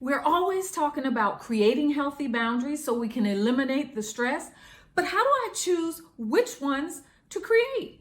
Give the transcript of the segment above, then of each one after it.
We're always talking about creating healthy boundaries so we can eliminate the stress, but how do I choose which ones to create?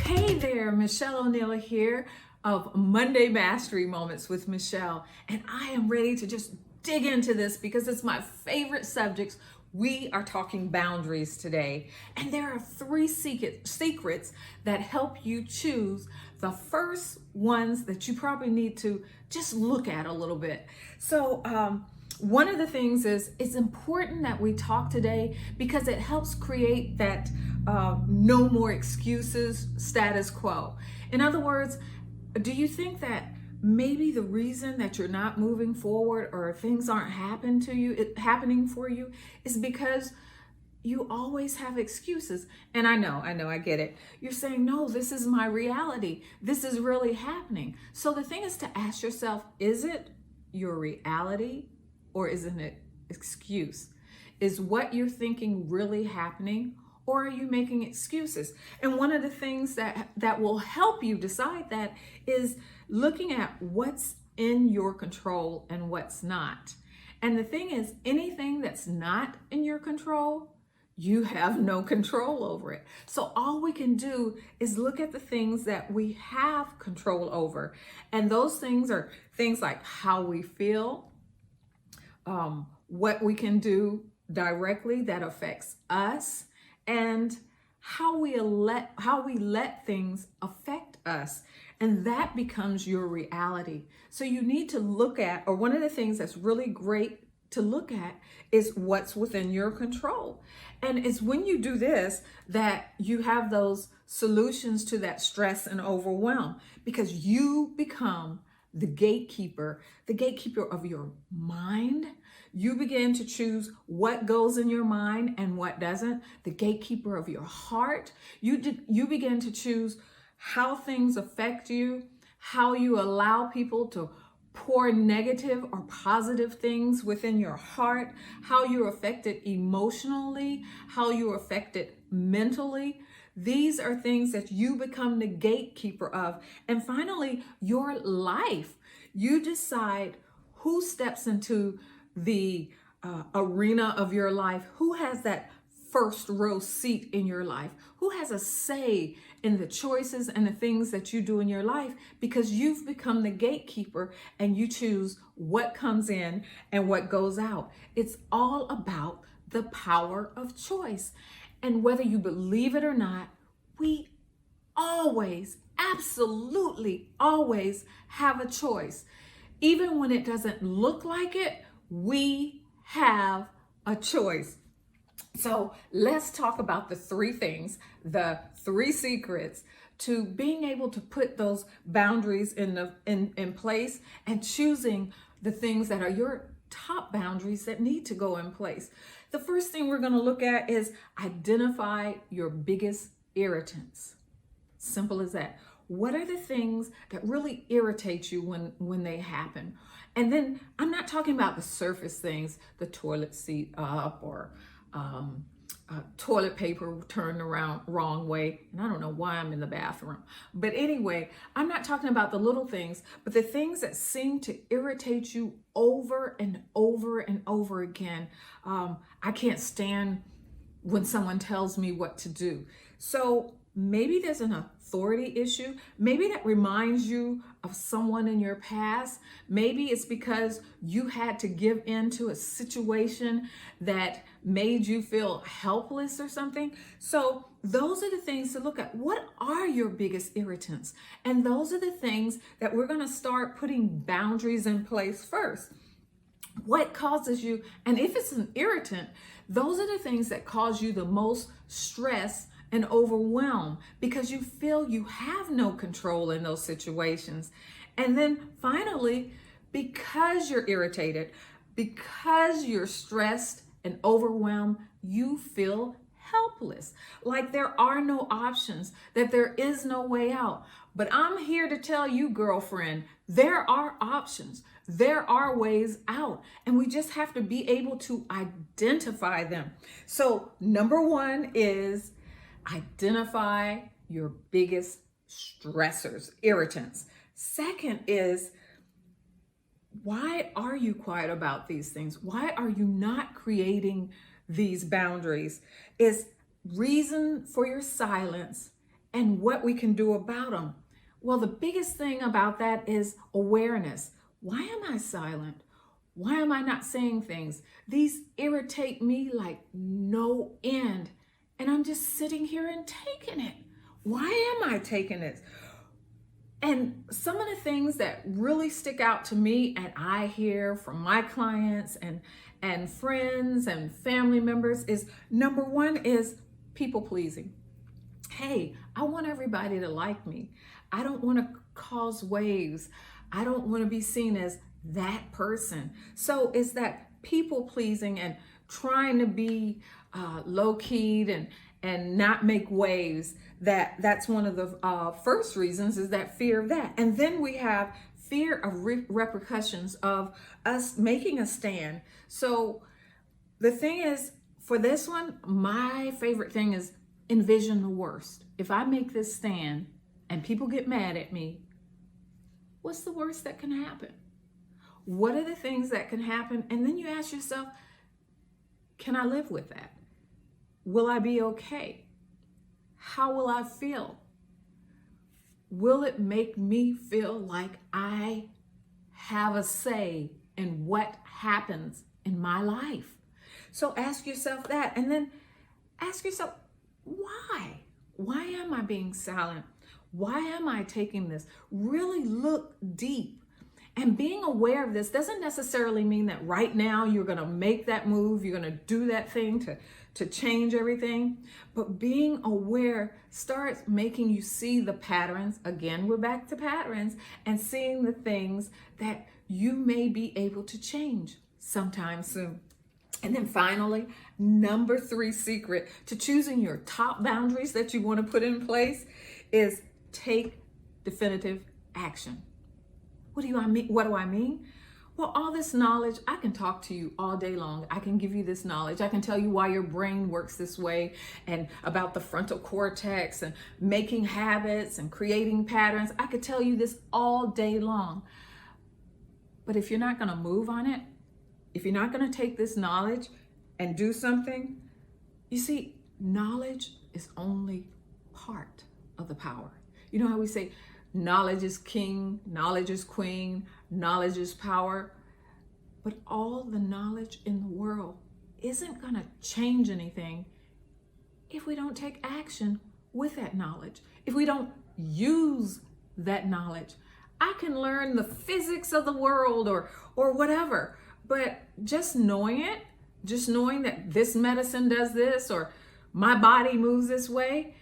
Hey there, Michelle O'Neill here of Monday Mastery Moments with Michelle, and I am ready to just dig into this because it's my favorite subjects. We are talking boundaries today, and there are three secrets that help you choose the first ones that you probably need to just look at a little bit. One of the things is it's important that we talk today because it helps create that no more excuses status quo. In other words, do you think that maybe the reason that you're not moving forward or things aren't happening for you is because you always have excuses? And I get it. You're saying, no, this is my reality. This is really happening. So the thing is to ask yourself, is it your reality or is it an excuse? Is what you're thinking really happening, or are you making excuses? And one of the things that will help you decide that is looking at what's in your control and what's not. And the thing is, anything that's not in your control, you have no control over it. So all we can do is look at the things that we have control over. And those things are things like how we feel, what we can do directly that affects us, and how we let things affect us. And that becomes your reality. So you need to look at, or one of the things that's really great to look at is what's within your control. And it's when you do this that you have those solutions to that stress and overwhelm, because you become the gatekeeper of your mind. You begin to choose what goes in your mind and what doesn't. The gatekeeper of your heart. You begin to choose how things affect you, how you allow people to pour negative or positive things within your heart, how you're affected emotionally, how you're affected mentally. These are things that you become the gatekeeper of. And finally, your life. You decide who steps into the arena of your life, who has that first row seat in your life, who has a say in the choices and the things that you do in your life, because you've become the gatekeeper and you choose what comes in and what goes out. It's all about the power of choice. And whether you believe it or not, we always, absolutely always have a choice. Even when it doesn't look like it, we have a choice. So let's talk about the three things, the three secrets to being able to put those boundaries in place and choosing the things that are your top boundaries that need to go in place. The first thing we're going to look at is identify your biggest irritants. Simple as that. What are the things that really irritate you when they happen? And then I'm not talking about the surface things, the toilet seat up or toilet paper turned around wrong way. And I don't know why I'm in the bathroom. But anyway, I'm not talking about the little things, but the things that seem to irritate you over and over and over again. I can't stand when someone tells me what to do. So maybe there's an authority issue. Maybe that reminds you of someone in your past. Maybe it's because you had to give in to a situation that made you feel helpless or something. So those are the things to look at. What are your biggest irritants? And those are the things that we're going to start putting boundaries in place first. What causes you, and if it's an irritant, those are the things that cause you the most stress and overwhelm because you feel you have no control in those situations. And then finally, because you're irritated, because you're stressed and overwhelmed, you feel helpless, like there are no options, that there is no way out. But I'm here to tell you, girlfriend, there are options. There are ways out, and we just have to be able to identify them. So number one is identify your biggest stressors, irritants. Second is, why are you quiet about these things? Why are you not creating these boundaries? Is reason for your silence and what we can do about them. Well, the biggest thing about that is awareness. Why am I silent? Why am I not saying things? These irritate me like no end. And I'm just sitting here and taking it. Why am I taking it? And some of the things that really stick out to me and I hear from my clients and friends and family members is, number one is people pleasing. Hey, I want everybody to like me. I don't want to cause waves. I don't want to be seen as that person. So it's that people pleasing and trying to be low-keyed and not make waves. That's one of the first reasons, is that fear of that. And then we have fear of repercussions of us making a stand. So the thing is, for this one, my favorite thing is envision the worst. If I make this stand and people get mad at me, what's the worst that can happen? What are the things that can happen? And then you ask yourself, can I live with that? Will I be okay? How will I feel? Will it make me feel like I have a say in what happens in my life? So ask yourself that, and then ask yourself, why? Why am I being silent? Why am I taking this? Really look deep. And being aware of this doesn't necessarily mean that right now you're going to make that move, you're going to do that thing to change everything. But being aware starts making you see the patterns. Again, we're back to patterns, and seeing the things that you may be able to change sometime soon. And then finally, number 3 secret to choosing your top boundaries that you want to put in place is take definitive action. What do I mean? Well, all this knowledge, I can talk to you all day long. I can give you this knowledge. I can tell you why your brain works this way, and about the frontal cortex and making habits and creating patterns. I could tell you this all day long. But if you're not going to move on it, if you're not going to take this knowledge and do something, you see, knowledge is only part of the power. You know how we say, knowledge is king, knowledge is queen, knowledge is power. But all the knowledge in the world isn't going to change anything if we don't take action with that knowledge, if we don't use that knowledge. I can learn the physics of the world or whatever, but just knowing it, just knowing that this medicine does this or my body moves this way,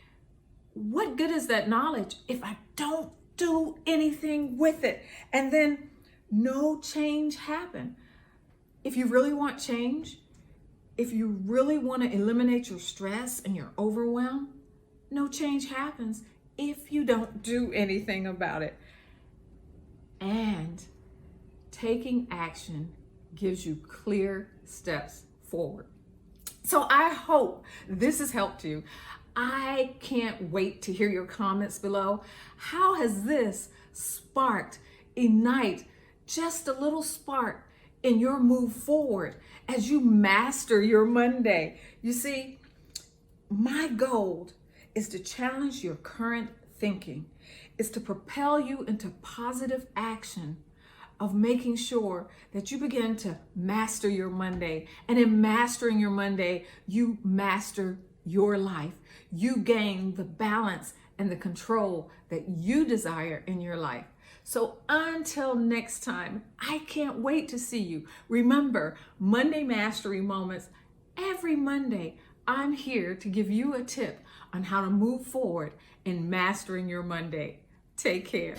what good is that knowledge if I don't do anything with it? And then no change happen. If you really want change, if you really want to eliminate your stress and your overwhelm, no change happens if you don't do anything about it. And taking action gives you clear steps forward. So I hope this has helped you. I can't wait to hear your comments below. How has this sparked, ignite just a little spark in your move forward as you master your Monday? You see, my goal is to challenge your current thinking, is to propel you into positive action of making sure that you begin to master your Monday. And in mastering your Monday, you master your life. You gain the balance and the control that you desire in your life. So until next time, I can't wait to see you. Remember, Monday Mastery Moments. Every Monday, I'm here to give you a tip on how to move forward in mastering your Monday. Take care.